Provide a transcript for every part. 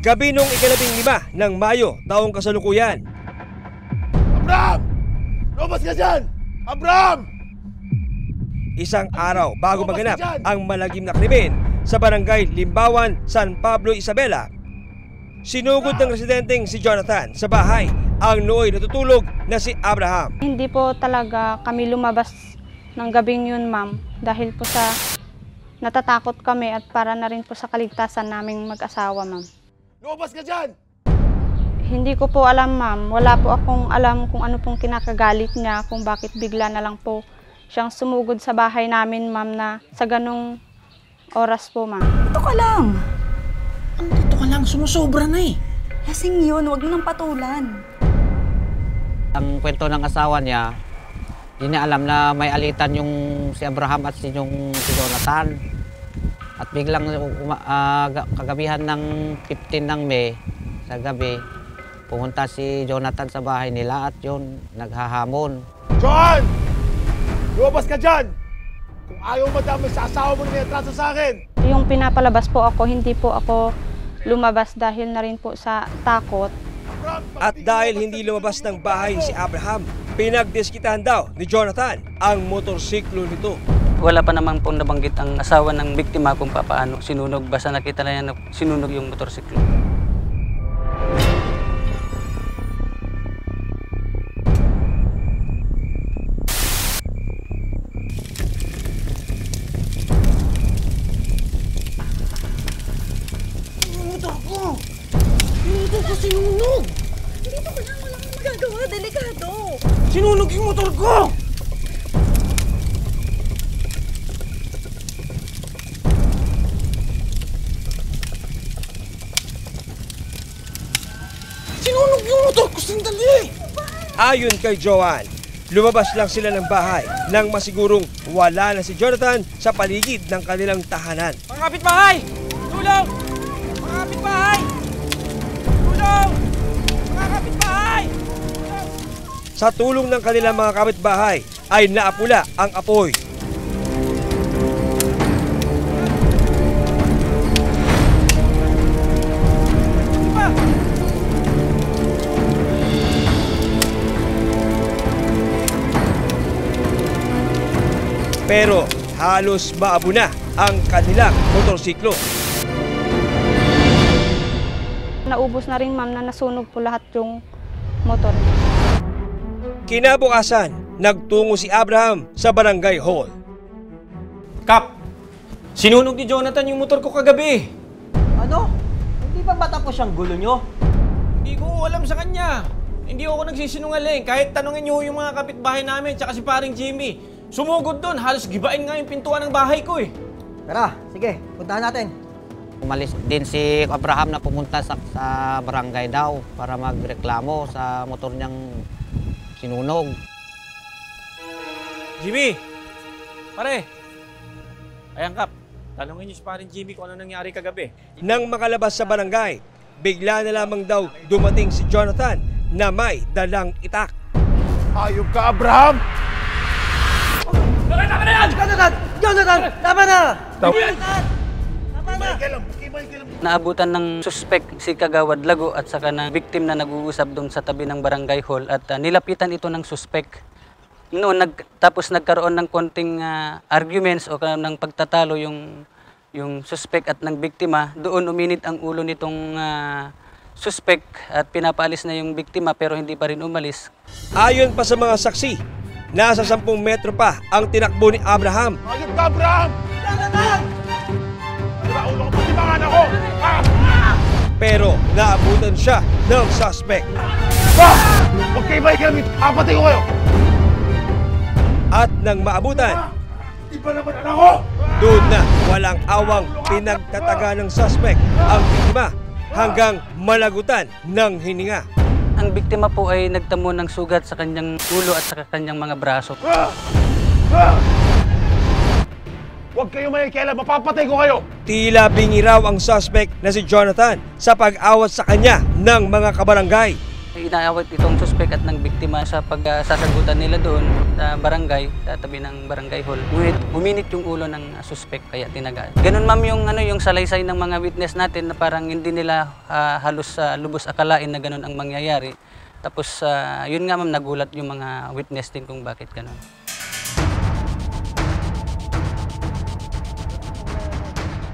Gabi nung ika-15 ng Mayo taong kasalukuyan. Abraham! Lumabas ka dyan! Abraham! Isang araw bago maganap ang malagim na krimen sa barangay Limbawan, San Pablo, Isabela, sinugod ng residenteng si Jonathan sa bahay ang nooy natutulog na si Abraham. Hindi po talaga kami lumabas ng gabing yun, ma'am, dahil po sa natatakot kami at para na rin po sa kaligtasan naming mag-asawa, ma'am. Lumabas ka dyan! Hindi ko po alam, ma'am. Wala po akong alam kung ano pong kinakagalit niya, kung bakit bigla na lang po siyang sumugod sa bahay namin, ma'am, na sa ganong oras po, ma'am. Dito ka lang. Dito ka lang, sumusobra na eh. Lasing yun, huwag mo nang patulan. Ang kwento ng asawa niya, hindi niya alam na may alitan yung si Abraham at si Jonathan. At biglang kagabihan ng 15 ng May, sa gabi, pumunta si Jonathan sa bahay nila at yun, naghahamon. John! Lumabas ka dyan! Kung ayaw madami sa asawa mo na trato sa akin! Yung pinapalabas po ako, hindi po ako lumabas dahil na rin po sa takot. At dahil hindi lumabas ng bahay si Abraham, pinagdiskitahan daw ni Jonathan ang motorsiklo nito. Wala pa naman pong nabanggit ang asawa ng biktima kung paano sinunog. Basta nakita na yan na sinunog yung motorsiklo. Sinunog! Dito ka lang, wala kang magagawa. Delikado. Sinunog yung motor ko! Sinunog yung motor ko, sandali! Ayon kay Joanne, lumabas lang sila ng bahay nang masigurong wala na si Jonathan sa paligid ng kanilang tahanan. Mga kapitbahay! Tulong! Mga kapitbahay! Tulong! Mga kapitbahay! Sa tulong ng kanilang mga kapitbahay ay naapula ang apoy. Pero halos maabo na ang kanilang motorsiklo. Naubos na rin, ma'am, na nasunog po lahat yung motor. Kinabukasan, nagtungo si Abraham sa barangay hall. Kap! Sinunog ni Jonathan yung motor ko kagabi. Ano? Hindi ba ba tapos ang gulo nyo? Hindi ko alam sa kanya. Hindi ako nagsisinungaling. Kahit tanungin nyo yung mga kapitbahay namin tsaka si paring Jimmy. Sumugod doon. Halos gibain nga yung pintuan ng bahay ko eh. Tara, sige. Puntahan natin. Umalis din si Abraham na pumunta sa barangay daw para magreklamo sa motor niyang sinunog. Jimmy! Pare! Ayan, Kap. Tanungin niyo si paring Jimmy kung ano nangyari kagabi. Nang makalabas sa barangay, bigla na lamang daw dumating si Jonathan na may dalang itak. Ayop ka, Abraham! Tama na yan! Jonathan! Tama na! Naabutan ng suspect si Kagawad Lago at saka ng victim na nag-uusap doon sa tabi ng barangay hall at nilapitan ito ng suspect. Noon, tapos nagkaroon ng konting arguments o ng pagtatalo yung suspect at ng biktima. Doon uminit ang ulo nitong suspect at pinapaalis na yung biktima pero hindi pa rin umalis. Ayon pa sa mga saksi, nasa 10 metro pa ang tinakbo ni Abraham. Ayop ka, Abraham! Ulo ko patibangan ako! Pero naabutan siya ng suspect. Huwag kayo makikilamit! Apatay ko kayo! At nang maabutan, Di ba naman anak ko? doon na walang awang pinagtataga ng suspect ang biktima hanggang malagutan ng hininga. Ang biktima po ay nagtamo ng sugat sa kanyang ulo at sa kanyang mga braso. Huwag kayo makikialam, mapapatay ko kayo! Tila bingi raw ang suspect na si Jonathan sa pag-awat sa kanya ng mga kabarangay. inaawat itong suspect at ng biktima sa pagsasagutan nila doon sa barangay, sa tabi ng barangay hall. Ngunit uminit yung ulo ng suspect kaya tinagaan. Ganun ma'am yung salaysay ng mga witness natin na parang hindi nila halos lubos akalain na ganun ang mangyayari. Tapos yun nga ma'am, nagulat yung mga witness din kung bakit ganun.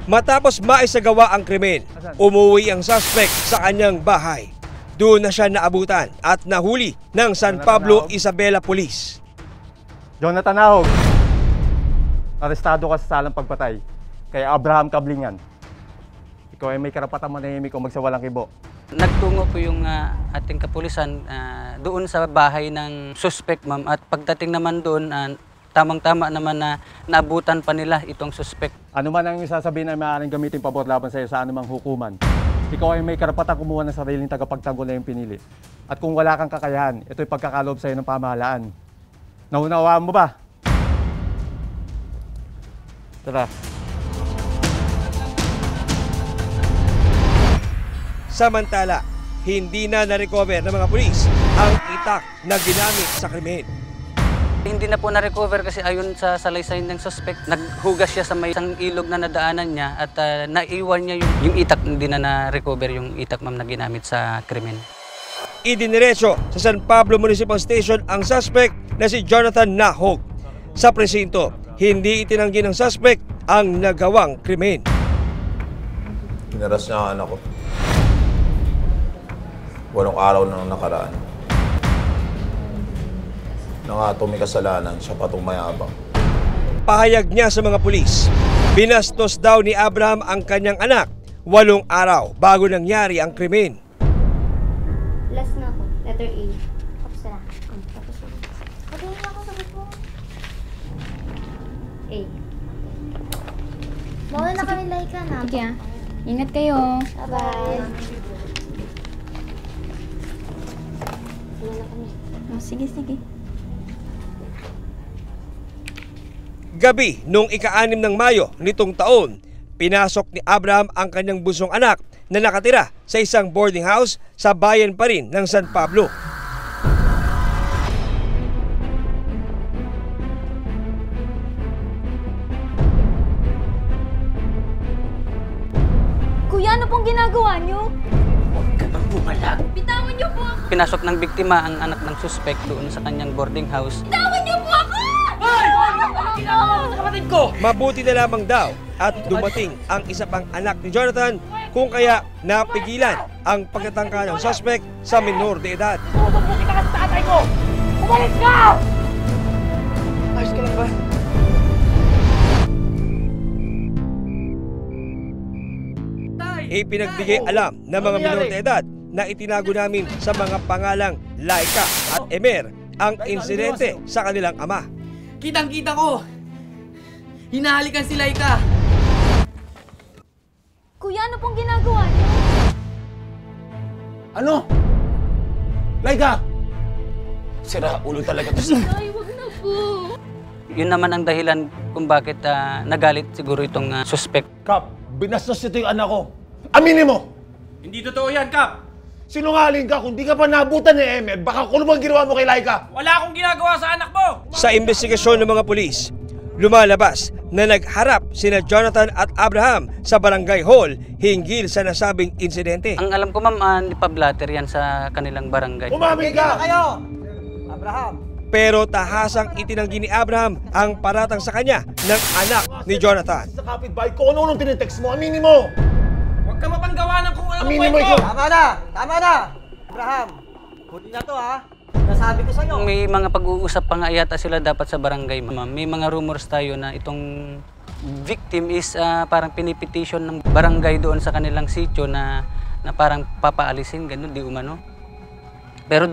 Matapos maisagawa ang krimen, umuwi ang suspect sa kanyang bahay. Doon na siya naabutan at nahuli ng San Pablo Isabela Police. Jonathan Nahog, arestado ka sa salang pagpatay kay Abraham Cablingan. Ikaw ay may karapatang manahimik o magsawalang kibo. Nagtungo po yung ating kapulisan doon sa bahay ng suspect ma'am, at pagdating naman doon, tamang-tama naman na naabutan pa nila itong suspect. Ano man ang sasabihin ay maaaring gamitin pabor laban sa iyo sa anumang hukuman. Ikaw ay may karapatang kumuha ng sariling tagapagtanggol na yung pinili. At kung wala kang kakayahan, ito'y pagkakaloob sa iyo ng pamahalaan. Naunawaan mo ba? Tara. Samantala, hindi na na-recover ng mga pulis ang itak na ginamit sa krimen. Hindi na po na-recover kasi ayon sa salaysay ng suspect, naghugas siya sa may isang ilog na nadaanan niya at naiwan niya yung itak. Hindi na na-recover yung itak ma'am na ginamit sa krimen. Idiniretso sa San Pablo Municipal Station ang suspect na si Jonathan Nahog. Sa presinto, hindi itinanggi ng suspect ang nagawang krimen. Pinaras niya ang anak ko. 8 araw nang nakaraan. Na nga may kasalanan, siya pa itong mayabang. Pahayag niya sa mga pulis, binastos daw ni Abraham ang kanyang anak 8 araw bago nangyari ang krimen. Last na ako, letter A. Tapos na. Tapos na. Pati na ako sagot mo. A. Mawala na kami like na. Sige ah. Ingat kayo. Bye-bye. Mawala na kami. Oh, sige. Gabi noong ika-6 ng Mayo nitong taon, pinasok ni Abraham ang kanyang bunsong anak na nakatira sa isang boarding house sa bayan pa rin ng San Pablo. Kuya, ano pong ginagawa niyo? Huwag ka nang bumalag. Bitawan niyo po ako! Pinasok ng biktima ang anak ng suspect doon sa kanyang boarding house. Bitawan niyo po ako! Mabuti na lamang daw at dumating ang isa pang anak ni Jonathan kung kaya napigilan ang pagtatangka ng suspect sa minor de edad. Susubukin kita sa tatay ko! Umalis ka! Ayos ka lang ba? Ipinagbigay alam ng mga minor de edad na itinago namin sa mga pangalang Laika at Emer ang insidente sa kanilang ama. Kitang-kita ko! Hinahalikan si Laika! Kuya, ano pong ginagawa niyo? Ano? Laika! Sira ulo talaga to. Ay, wag na po. Yun naman ang dahilan kung bakit nagalit siguro itong suspect. Kap, binastos ito yung anak ko. Aminin mo! Hindi totoo yan, Kap! Sinungaling ka, kung di ka pa nabutan ni Emer, baka kung ano bang ginawa mo kay Laika? Wala akong ginagawa sa anak mo! Sa investigasyon ng mga pulis, lumalabas na nagharap sina Jonathan at Abraham sa barangay hall hinggil sa nasabing insidente. Ang alam ko ma'am, nipablatter yan sa kanilang barangay. Umamin ka! Kayo! Abraham! Pero tahasang itinanggi ni Abraham ang paratang sa kanya ng anak ni Jonathan. Sa kapitbahay ko, ano-anong tinetext mo? Aminin mo! Huwag ka mapanggawa ng kung anong Aminin mo kwento! ikaw! Tama na! Abraham! Huli na to ha! Nasabi ko sa'yo! May mga pag-uusap pa nga yata sila dapat sa barangay ma'am. May mga rumors tayo na itong victim is parang pinipetition ng barangay doon sa kanilang sitio na parang papaalisin, ganun, di umano. Pero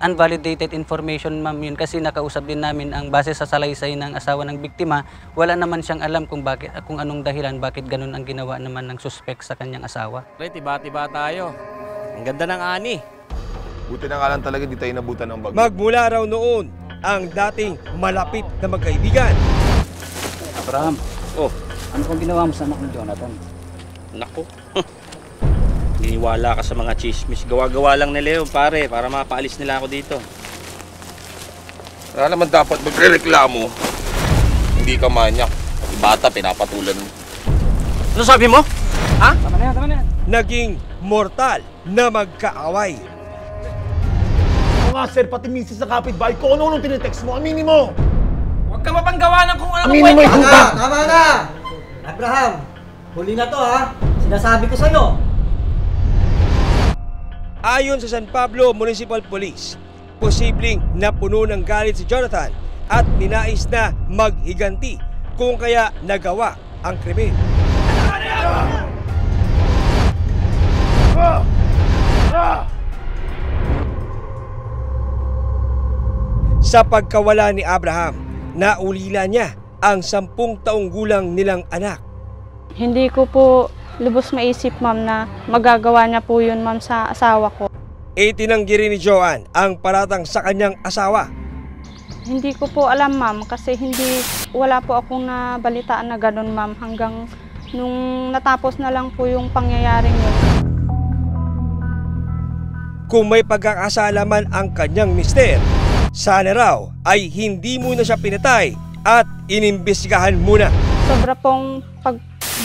unvalidated information ma'am yun kasi nakausap din namin ang base sa salaysay ng asawa ng biktima, wala naman siyang alam kung anong dahilan bakit ganun ang ginawa naman ng suspect sa kanyang asawa. Tiba-tiba tayo. Ang ganda ng ani. Buti na nga lang talaga di tayo nabutan ng bagyo. Magmula raw noon ang dating malapit na magkaibigan. Abraham, ano kung ginawa mo sa anak ni Jonathan? Naku. Niniwala ka sa mga chismis. Gawa-gawa lang nila yun, pare, para mapaalis nila ako dito. Wala naman dapat magre-reklamo. Hindi ka manyak. Bata, pinapatulan mo. Ano sabi mo? Ha? Tama na yan. Naging mortal na magkaaway. Oo nga sir, pati misis sa kapitbahay ko, ano tinetext mo? Aminin mo! Huwag ka mapanggawa ng kung ano Aminin mo yung hubad! Tama na! Abraham, huli na to ha. Sinasabi ko sa'yo. Ayon sa San Pablo Municipal Police, posibleng napuno ng galit si Jonathan at ninais na maghiganti kung kaya nagawa ang krimen. Sa pagkawala ni Abraham, naulila niya ang 10 taong gulang nilang anak. Hindi ko po lubos maisip, ma'am, na magagawa niya po yun, ma'am, sa asawa ko. Itinanggi rin ni Joanne ang paratang sa kanyang asawa. Hindi ko po alam, ma'am, kasi wala po akong nabalitaan na ganun, ma'am, hanggang nung natapos na lang po yung pangyayaring yun. Kung may pagkakasala man ang kanyang mister, sana raw ay hindi muna siya pinatay at inimbestigahan muna. Sobra pong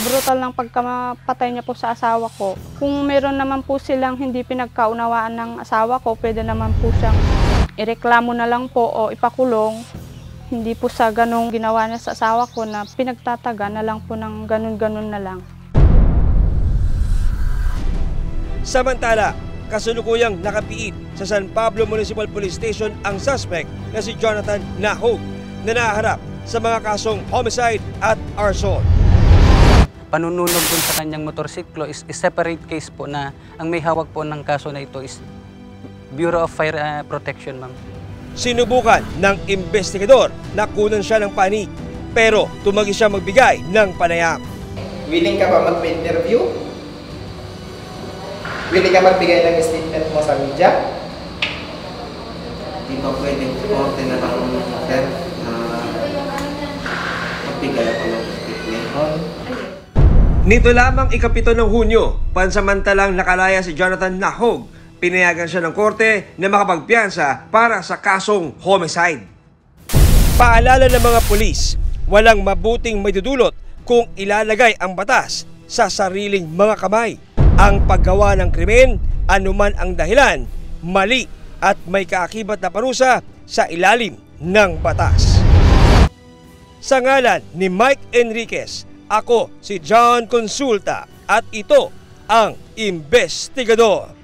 brutal ng pagkamapatay niya po sa asawa ko. Kung meron naman po silang hindi pinagkaunawaan ng asawa ko, pwede naman po siyang ireklamo na lang po o ipakulong. Hindi po sa ganong ginawa niya sa asawa ko na pinagtataga na lang po ng ganun-ganun na lang. Samantala, kasulukuyang nakapiit sa San Pablo Municipal Police Station ang suspect na si Jonathan Nahog na naharap sa mga kasong homicide at arson. Panununog dun sa kanyang motorsiklo is separate case po na ang may hawak po ng kaso na ito is Bureau of Fire Protection, ma'am. Sinubukan ng investigador na kunan siya ng panig, pero tumagi siya magbigay ng panayam. Willing ka ba mag-interview? Willing ka magbigay ng statement mo sa media? Di ba pwedeng korte na lang, sir, na magbigay ako ng statement? Nito lamang ika-7 ng Hunyo, pansamantalang nakalaya si Jonathan Nahog. Pinayagan siya ng korte na makapagpiyansa para sa kasong homicide. Paalala ng mga pulis, walang mabuting maidudulot kung ilalagay ang batas sa sariling mga kamay. Ang paggawa ng krimen, anuman ang dahilan, mali at may kaakibat na parusa sa ilalim ng batas. Sa ngalan ni Mike Enriquez, ako si John Consulta at ito ang Investigador.